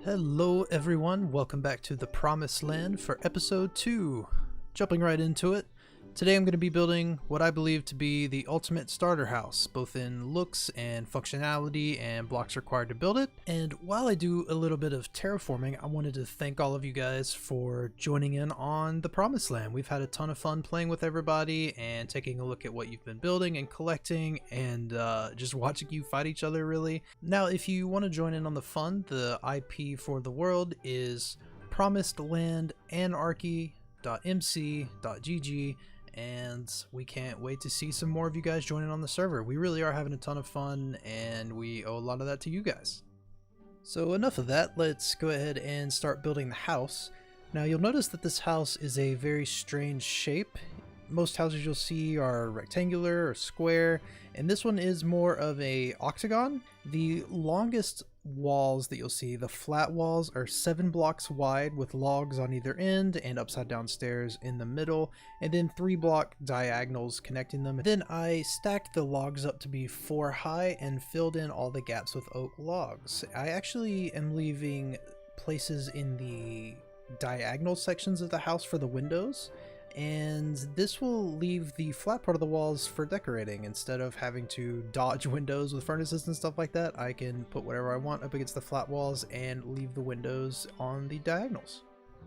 Hello everyone, welcome back to the Promised Land for episode 2. Jumping right into it, today I'm going to be building what I believe to be the ultimate starter house, both in looks and functionality and blocks required to build it. And while I do a little bit of terraforming, I wanted to thank all of you guys for joining in on the Promised Land. We've had a ton of fun playing with everybody and taking a look at what you've been building and collecting and just watching you fight each other, really. Now, if you want to join in on the fun, the IP for the world is Promised Land Anarchy.mc.gg, and we can't wait to see some more of you guys joining on the server. We really are having a ton of fun, and we owe a lot of that to you guys. So enough of that, let's go ahead and start building the house. Now you'll notice that this house is a very strange shape. Most houses you'll see are rectangular or square, and this one is more of a octagon. The longest walls that you'll see, the flat walls, are 7 blocks wide with logs on either end and upside down stairs in the middle, and then 3-block diagonals connecting them. Then I stacked the logs up to be 4 high and filled in all the gaps with oak logs. I actually am leaving places in the diagonal sections of the house for the windows, and this will leave the flat part of the walls for decorating. Instead of having to dodge windows with furnaces and stuff like that, I can put whatever I want up against the flat walls and leave the windows on the diagonals.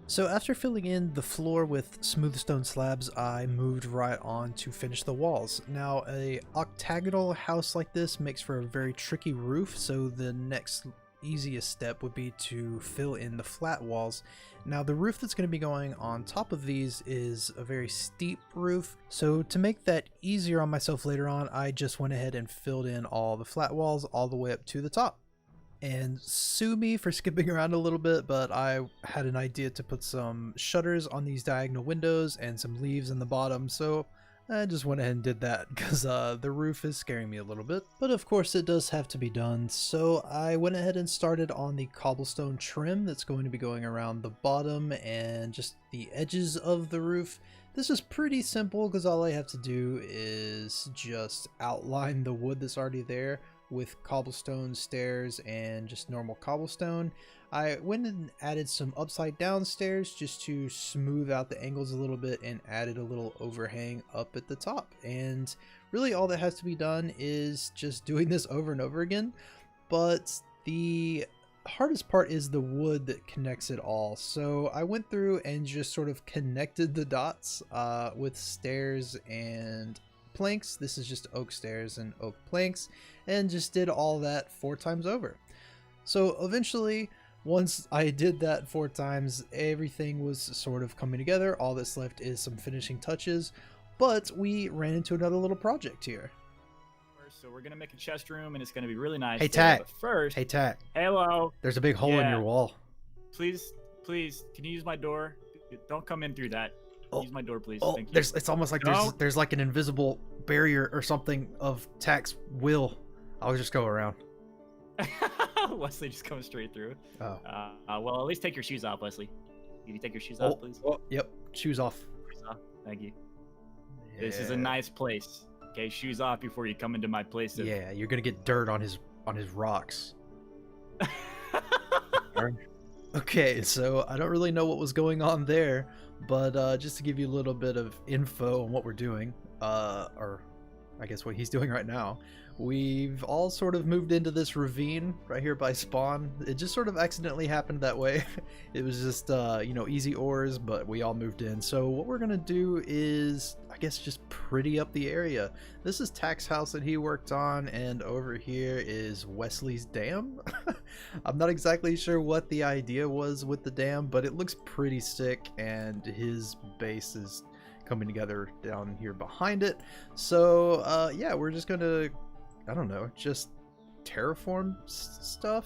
So after filling in the floor with smooth stone slabs, I moved right on to finish the walls. Now, a octagonal house like this makes for a very tricky roof, so the next easiest step would be to fill in the flat walls. Now, the roof that's going to be going on top of these is a very steep roof, so to make that easier on myself later on, I just went ahead and filled in all the flat walls all the way up to the top. And sue me for skipping around a little bit, but I had an idea to put some shutters on these diagonal windows and some leaves in the bottom, so I just went ahead and did that because the roof is scaring me a little bit. But of course it does have to be done, so I went ahead and started on the cobblestone trim that's going to be going around the bottom and just the edges of the roof. This is pretty simple because all I have to do is just outline the wood that's already there with cobblestone stairs and just normal cobblestone. I went and added some upside down stairs just to smooth out the angles a little bit and added a little overhang up at the top. And really all that has to be done is just doing this over and over again. But the hardest part is the wood that connects it all. So I went through and just sort of connected the dots with stairs and planks. This is just oak stairs and oak planks, and just did all that 4 times over. So eventually, once I did that 4 times, everything was sort of coming together. All that's left is some finishing touches, but we ran into another little project here. So we're gonna make a chest room, and it's gonna be really nice. Hey Tack. But first, Hey Tack. Hello. There's a big hole in your wall. Please, can you use my door? Don't come in through that. Use my door, please. Oh, Thank you. it's almost like there's like an invisible barrier or something of Tack's will. I'll just go around. Wesley just coming straight through. Oh. Well, at least take your shoes off, Wesley. Can you take your shoes off, please? Oh, yep. Shoes off. Shoes off. Thank you. Yeah. This is a nice place. Okay, shoes off before you come into my place. Yeah, you're gonna get dirt on his rocks. Okay, so I don't really know what was going on there, but just to give you a little bit of info on what we're doing, or I guess what he's doing right now, we've all sort of moved into this ravine right here by spawn. It just sort of accidentally happened that way. It was just, you know, easy ores, but we all moved in. So what we're gonna do is, I guess, just pretty up the area. This is Tack's house that he worked on, and over here is Wesley's dam. I'm not exactly sure what the idea was with the dam, but it looks pretty sick, and his base is coming together down here behind it. So yeah, we're just gonna, I don't know, just terraform stuff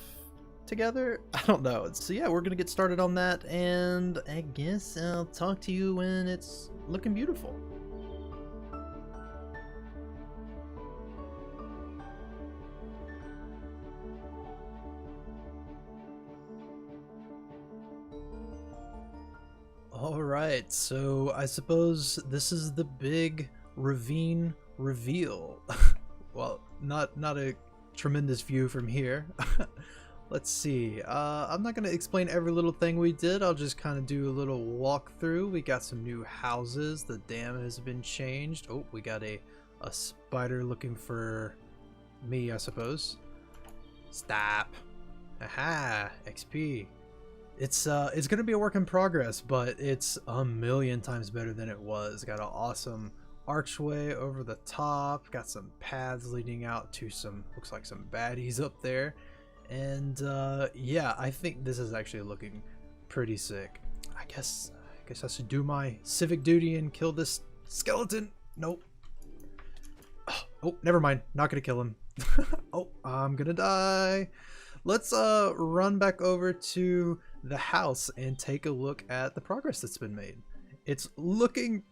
together. I don't know. So yeah, we're gonna get started on that, and I guess I'll talk to you when it's looking beautiful. Alright, so I suppose this is the big Ravine Reveal. Well, not a tremendous view from here. Let's see. I'm not going to explain every little thing we did. I'll just kind of do a little walkthrough. We got some new houses. The dam has been changed. Oh, we got a spider looking for me, I suppose. Stop. Aha, XP. It's going to be a work in progress, but it's a million times better than it was. Got an awesome archway over the top. Got some paths leading out to some, looks like some baddies up there. And yeah, I think this is actually looking pretty sick. I guess I should do my civic duty and kill this skeleton. Nope. Oh, never mind. Not gonna kill him. Oh, I'm gonna die. Let's run back over to the house and take a look at the progress that's been made. It's looking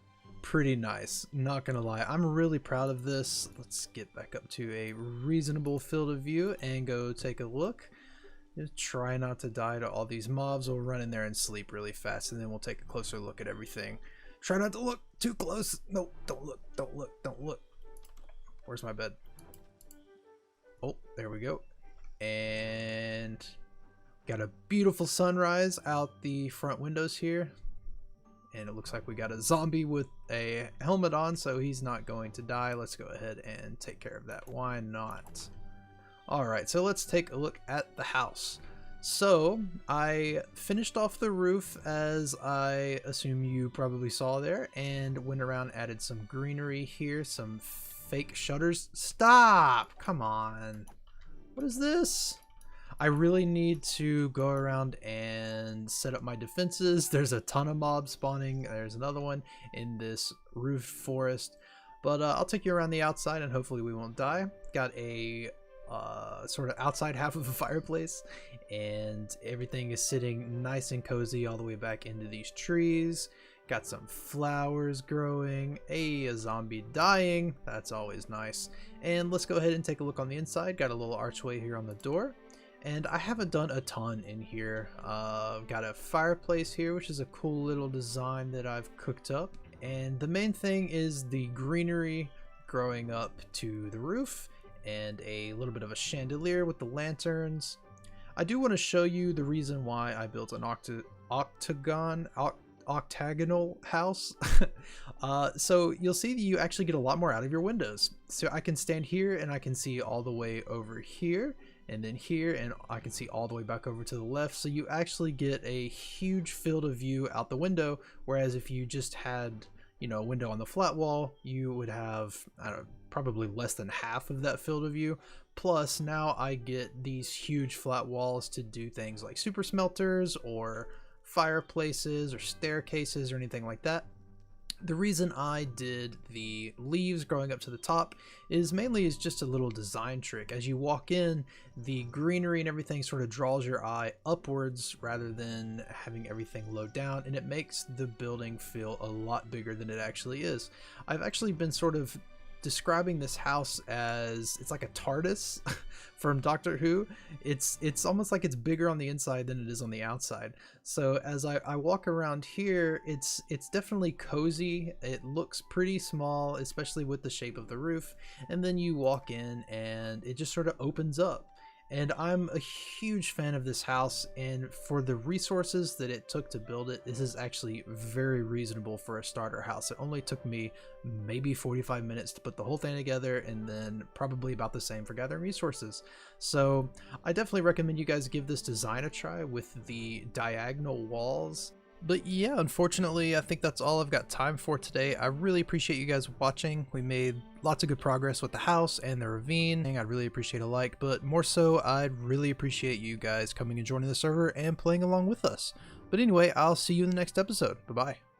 pretty nice, not gonna lie. I'm really proud of this. Let's get back up to a reasonable field of view and go take a look. Just try not to die to all these mobs. We'll run in there and sleep really fast, and then we'll take a closer look at everything. Try not to look too close. No, don't look, don't look, don't look. Where's my bed? Oh, there we go. And got a beautiful sunrise out the front windows here. And it looks like we got a zombie with a helmet on, so he's not going to die. Let's go ahead and take care of that. Why not? Alright, so let's take a look at the house. So, I finished off the roof, as I assume you probably saw there, and went around, added some greenery here, some fake shutters. Stop! Come on. What is this? I really need to go around and set up my defenses. There's a ton of mobs spawning. There's another one in this roof forest. But I'll take you around the outside and hopefully we won't die. Got a sort of outside half of a fireplace, and everything is sitting nice and cozy all the way back into these trees. Got some flowers growing, a zombie dying. That's always nice. And let's go ahead and take a look on the inside. Got a little archway here on the door. And I haven't done a ton in here. Got a fireplace here, which is a cool little design that I've cooked up. And the main thing is the greenery growing up to the roof, and a little bit of a chandelier with the lanterns. I do want to show you the reason why I built an octagonal house. So you'll see that you actually get a lot more out of your windows. So I can stand here and I can see all the way over here, and then here, and I can see all the way back over to the left. So you actually get a huge field of view out the window, whereas if you just had, you know, a window on the flat wall, you would have, I don't know, probably less than half of that field of view. Plus now I get these huge flat walls to do things like super smelters or fireplaces or staircases or anything like that. The reason I did the leaves growing up to the top is mainly just a little design trick. As you walk in, the greenery and everything sort of draws your eye upwards rather than having everything low down, and it makes the building feel a lot bigger than it actually is. I've actually been sort of describing this house as, it's like a TARDIS from Doctor Who. It's almost like it's bigger on the inside than it is on the outside. So as I walk around here, it's definitely cozy. It looks pretty small, especially with the shape of the roof. And then you walk in and it just sort of opens up. And I'm a huge fan of this house, and for the resources that it took to build it, this is actually very reasonable for a starter house. It only took me maybe 45 minutes to put the whole thing together, and then probably about the same for gathering resources. So I definitely recommend you guys give this design a try with the diagonal walls. But yeah, unfortunately, I think that's all I've got time for today. I really appreciate you guys watching. We made lots of good progress with the house and the ravine. I'd really appreciate a like, but more so, I'd really appreciate you guys coming and joining the server and playing along with us. But anyway, I'll see you in the next episode. Bye-bye.